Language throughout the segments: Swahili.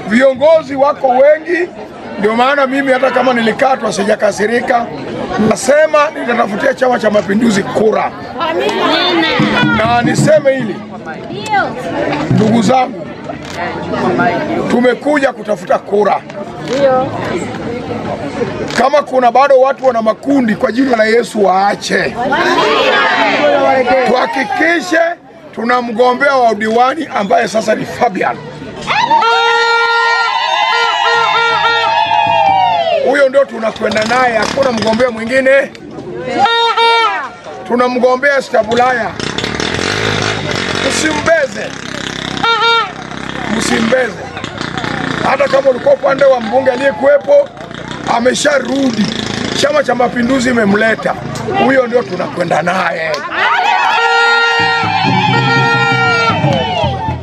Viongozi wako wengi, ndio maana mimi hata kama nilikatwa sijakasirika. Nasema nitatafutia Chama cha Mapinduzi kura. Na niseme hili, ndugu zangu, tumekuja kutafuta kura. Kama kuna bado watu wana makundi, kwa jina la Yesu waache. Tuhakikishe tuna mgombea wa udiwani ambaye sasa ni Fabian. Huyo ndio tunakwenda naye, hakuna mgombea mwingine. Tuna mgombea Stabulaya. Msimbeze. Hata kama ulikuwa upande wa mbunge aliyekuwepo, amesharudi. Chama cha Mapinduzi imemleta. Huyo ndio tunakwenda naye.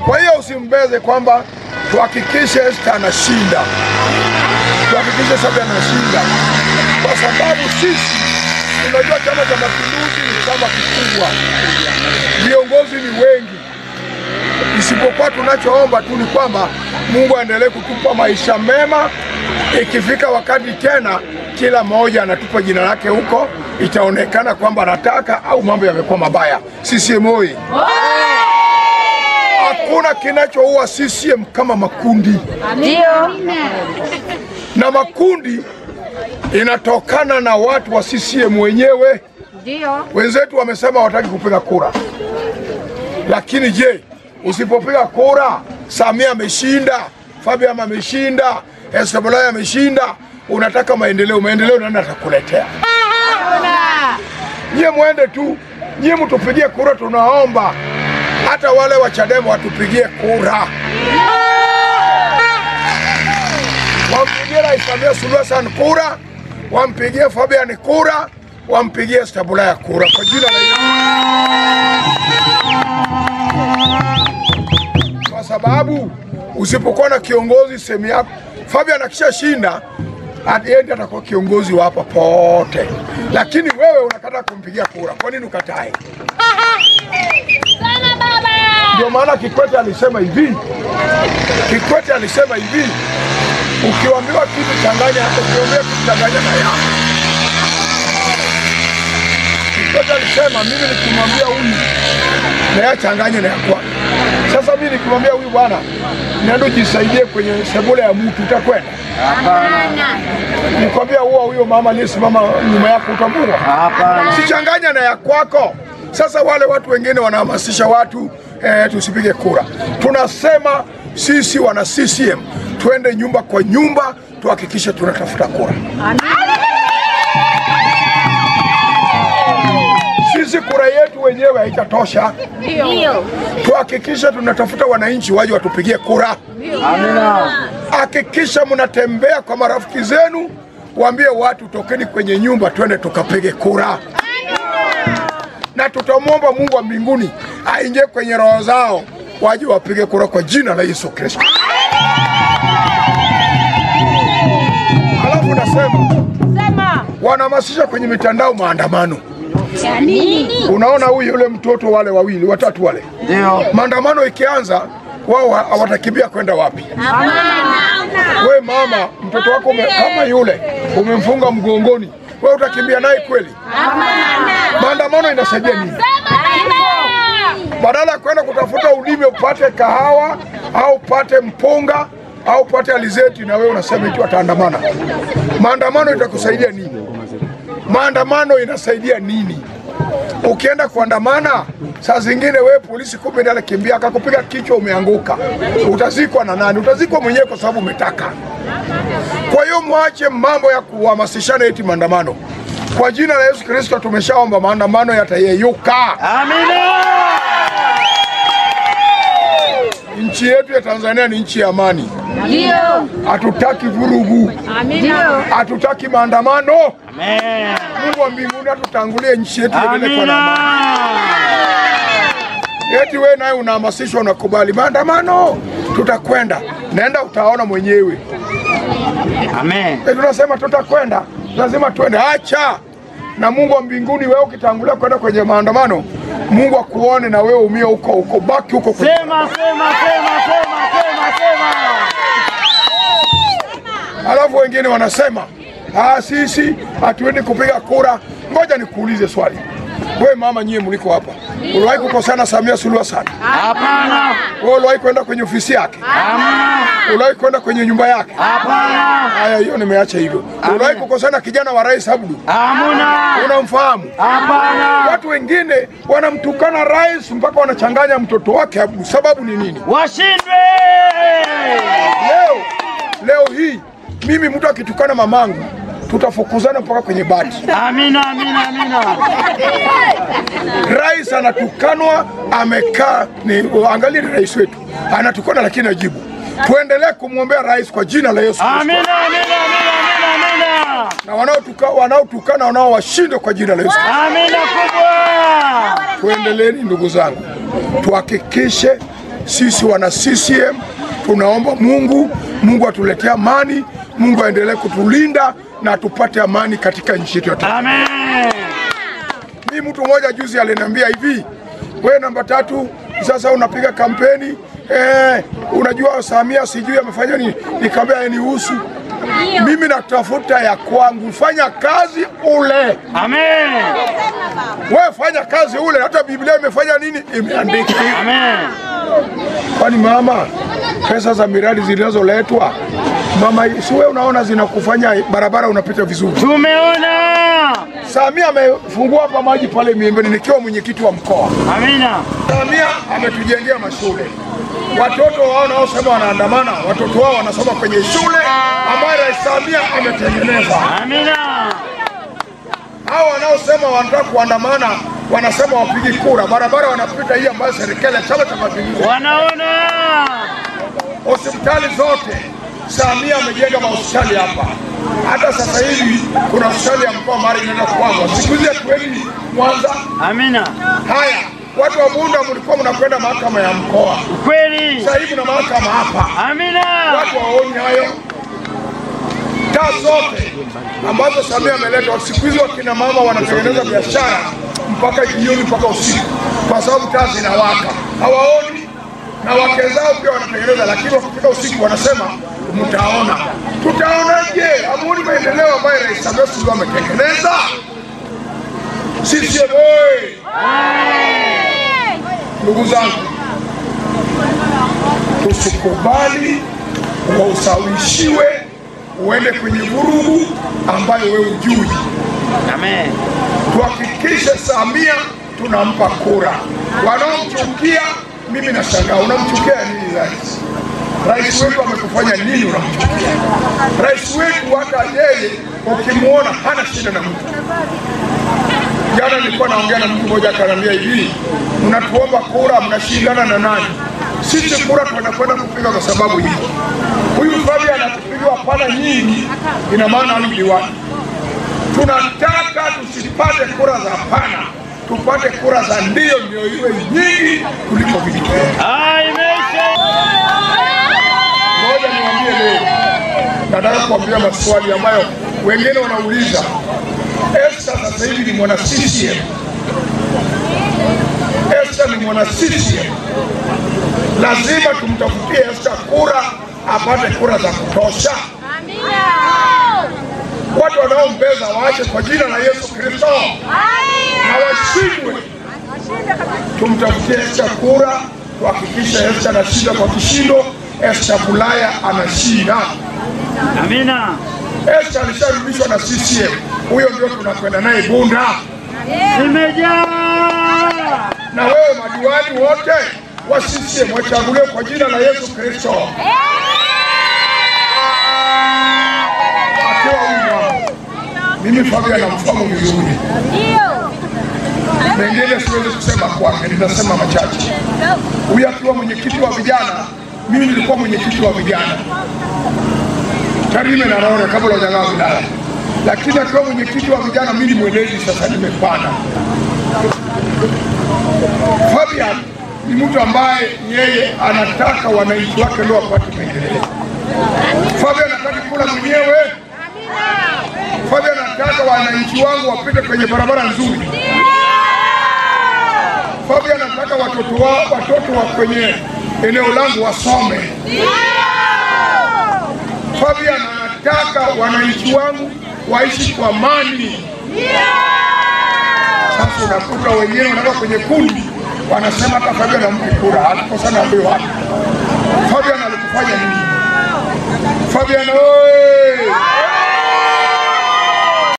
Kwa hiyo usimbeze kwamba tuhakikishe Esther anashinda. Tuhakikishe Fabian anashinda. Kwa sababu sisi tunajua Chama cha Mapinduzi ni chama kikubwa. Viongozi ni wengi. Isipokuwa tunachoomba tu ni kwamba Mungu aendelee kutupa maisha mema. Ikifika wakati tena kila mmoja anatupa jina lake huko, itaonekana kwamba anataka au mambo yamekuwa mabaya. CCM oyee! Hakuna kinachoua CCM kama makundi. Ndio. Na makundi inatokana na watu wa CCM wenyewe. Ndio. Wenzetu wamesema wataki kupiga kura. Lakini je, usipopiga kura, Samia ameshinda, Fabian ameshinda, Estabulaya ameshinda, unataka maendeleo nani atakuletea? Nyie muende tu, nyie mtupigie kura, tunaomba. Hata wale wa Chadema watupigie kura. Wampigie Rais Samia Suluhu Hassan kura, wampigie Fabian kura, wampigie Estabulaya kura kwa jina la Yesu. Kwa sababu usipokuwa na kiongozi sehemu yako, Fabian akishashinda adiende atakuwa kiongozi wa hapa pote. Lakini wewe unakata kumpigia kura. Kwa nini ukatae? Sana baba. Ndio maana Kikwete alisema hivi. Ukiambiwa kitu changanya, ukiomba kitu changanya na yako. Kikwete alisema mimi nikimwambia huyu na yeye changanya na yako. Sasa mimi nikimwambia huyu bwana, nenda jisaidie kwenye sebule ya mtu, utakwenda? Hapana. Nikwambia huyo mama aliyesimama nyuma yako, utamua? Hapana. Sichanganya na ya kwako. Sasa wale watu wengine wanahamasisha watu tusipige kura. Tunasema sisi wana CCM twende nyumba kwa nyumba, tuhakikishe tunatafuta kura. Sisi kura yetu wenyewe haitatosha. Ndio. Tuhakikishe tunatafuta wananchi waje watupigie kura. Amina. Hakikisha mnatembea kwa marafiki zenu, waambie watu tokeni kwenye nyumba twende tukapige kura. Na tutamwomba Mungu wa mbinguni aingie kwenye roho zao waje wapige kura kwa jina la Yesu Kristo. Alafu nasema wanahamasisha kwenye mitandao maandamano. Nini? Unaona yule mtoto wale wawili watatu wale. Ndio. Maandamano ikianza wao hawatakimbia kwenda wapi? Hapana. We mama, mtoto wako kama yule umemfunga mgongoni, wewe utakimbia naye kweli? Hapana. Maandamano inasaidia nini? Badala ya kwenda kutafuta ulime upate kahawa au upate mpunga au upate alizeti, na wewe unasema eti wataandamana. Maandamano itakusaidia nini? Maandamano inasaidia nini? Ukienda kuandamana, saa zingine wewe polisi kumbe ndiye anakimbia akakupiga kichwa umeanguka. Utazikwa na nani? Utazikwa mwenyewe kwa sababu umetaka. Kwa hiyo mwache mambo ya kuhamasishana eti maandamano. Kwa jina la Yesu Kristo tumeshaomba maandamano yatayeyuka. Amina. Nchi yetu ya Tanzania ni nchi ya amani. Ndio. Hatutaki vurugu. Amina. Hatutaki maandamano. Amen. Mungu wa mbinguni atutangulie nchi yetu iendelee kuwa na amani. Eti wewe naye unahamasishwa unakubali maandamano, tutakwenda. Naenda utaona mwenyewe. Amen. Tunasema tutakwenda, lazima twende. Acha. Na Mungu wa mbinguni wewe ukitangulia kwenda kwenye maandamano, Mungu akuone na wewe umie huko baki huko. Sema. wengine wanasema sisi hatuendi kupiga kura. Ngoja nikuulize swali. Wewe mama, nyie mliko hapa, uliwahi kukosana Samia Suluhu Hassan? Hapana. Wewe uliwahi kwenda kwenye ofisi yake? Hapana. Uliwahi kwenda kwenye nyumba yake? Hapana. Haya, hiyo nimeacha hivyo. Uliwahi kukosana kijana wa Rais Abdu? Hamna. Unamfahamu? Hapana. Watu wengine wanamtukana rais mpaka wanachanganya mtoto wake Abdu. Sababu ni nini? Washindwe. Leo hii mimi mtu akitukana mamangu tutafukuzana mpaka kwenye bati. Amina, amina, amina. Rais anatukanwa, amekaa ni angalia rais wetu. Anatukana lakini ajibu. Tuendelee kumwombea rais kwa jina la Yesu Kristo. Amina, amina, amina, amina. Na wanaotukana washinde kwa jina la Yesu. Amina kubwa. Tuendeleeni ndugu zangu. Tuhakikishe sisi wana CCM tunaomba Mungu atuletee amani, Mungu aendelee kutulinda na tupate amani katika nchi yetu. Amen. Mimi mtu mmoja juzi aliniambia hivi, wewe namba 3 sasa unapiga kampeni, unajua Samia sijui amefanya nini. Nikamwambia nihusu. Mimi natafuta ya kwangu, fanya kazi ule. Amen. Wewe fanya kazi ule, hata Biblia imefanya nini? Imeandika. Amen. Kwani mama, pesa za miradi zilizoletwa mama, si wewe unaona zinakufanya barabara unapita vizuri? Tumeona. Samia amefungua hapa maji pale Miembeni nikiwa mwenyekiti wa mkoa. Amina. Samia ametujengea mashule. Watoto wao naosema wanaandamana, watoto wao wanasoma kwenye shule ambayo Rais Samia ametengeneza. Amina. Hao wanaosema wanataka kuandamana wanasema wapigi kura, barabara wanapita hii ambayo serikali ya Chama cha Mapinduzi. Wanaona. Hospitali zote Samia amejenga mahospitali hapa. Hata sasa hivi kuna hospitali ya mkoa mara inaenda kuanza. Siku hizi hatuendi Mwanza. Amina. Haya, watu wa Bunda mlikuwa mnakwenda mahakama ya mkoa. Kweli. Sasa hivi na mahakama hapa. Amina. Watu waone hayo. Taa zote ambazo Samia ameleta, siku hizi wakina mama wanatengeneza biashara mpaka jioni mpaka usiku kwa sababu taa zinawaka. Hawaoni, na wake zao pia wanatengeneza, lakini wakifika usiku wanasema mtaona. Tutaonaje? Hamuoni maendeleo ambayo Rais Samia Suluhu ametengeneza? Sisi boy. Ndugu zangu, tusikubali ushawishiwe uende kwenye vurugu ambayo wewe hujui. Amen. Tuhakikishe Samia tunampa kura. Wanaomchukia, mimi nashangaa, unamchukia nini rais? Rais wetu amekufanya nini unamchukia? Rais wetu hata yeye ukimuona hana shida na mtu. Jana nilikuwa naongea na mtu mmoja akaniambia hivi, mnatuomba kura, mnashindana na nani? Sisi kura tunakwenda kupiga kwa sababu hii. Huyu Fabian anapigiwa pana nyingi, ina maana ni diwani. Tunataka tusipate kura za pana, tupate kura za ndio iwe nyingi kuliko vitu. Ngoja niwaambie leo, nataka kuambia maswali ambayo wengine wanauliza. Esther sasa hivi ni mwana CCM. Esther ni mwana CCM. Lazima tumtafutie Esther kura, apate kura za kutosha. Amina. Watu wanaombeza waache kwa jina la Yesu Kristo. Na washindwe. Tumtafutie Esther kura, tuhakikishe Esther anashinda kwa kishindo. Esther Bulaya anashinda. Amina. Esther alisharudishwa na CCM. Huyo ndio tunakwenda naye Bunda. Imejaa. Na wewe madiwani wote wa CCM wachaguliwe kwa jina la Yesu Kristo. Mimi Fabian namfahamu vizuri. Ndio. Mengine siwezi kusema kwake, nitasema machache. Huyu akiwa mwenyekiti wa vijana, mimi nilikuwa mwenyekiti wa vijana Tarime na Rorya kabla hujagaa wilaya. Lakini akiwa mwenyekiti wa vijana, mimi mwenezi sasa nimepanda. Fabian ni mtu ambaye yeye anataka wananchi wake ndio wapate maendeleo. Fabian anataka kula mwenyewe. Fabian anataka wananchi wangu wapite kwenye barabara nzuri. Fabian anataka watoto wa kwenye eneo langu wasome. Fabian anataka wananchi wangu waishi kwa amani. Sasa unakuta wengine wanatoka kwenye kundi wanasema hata Fabian ampe kura, hatukosana ambaye wapi. Fabian alikufanya nini? Fabian oye!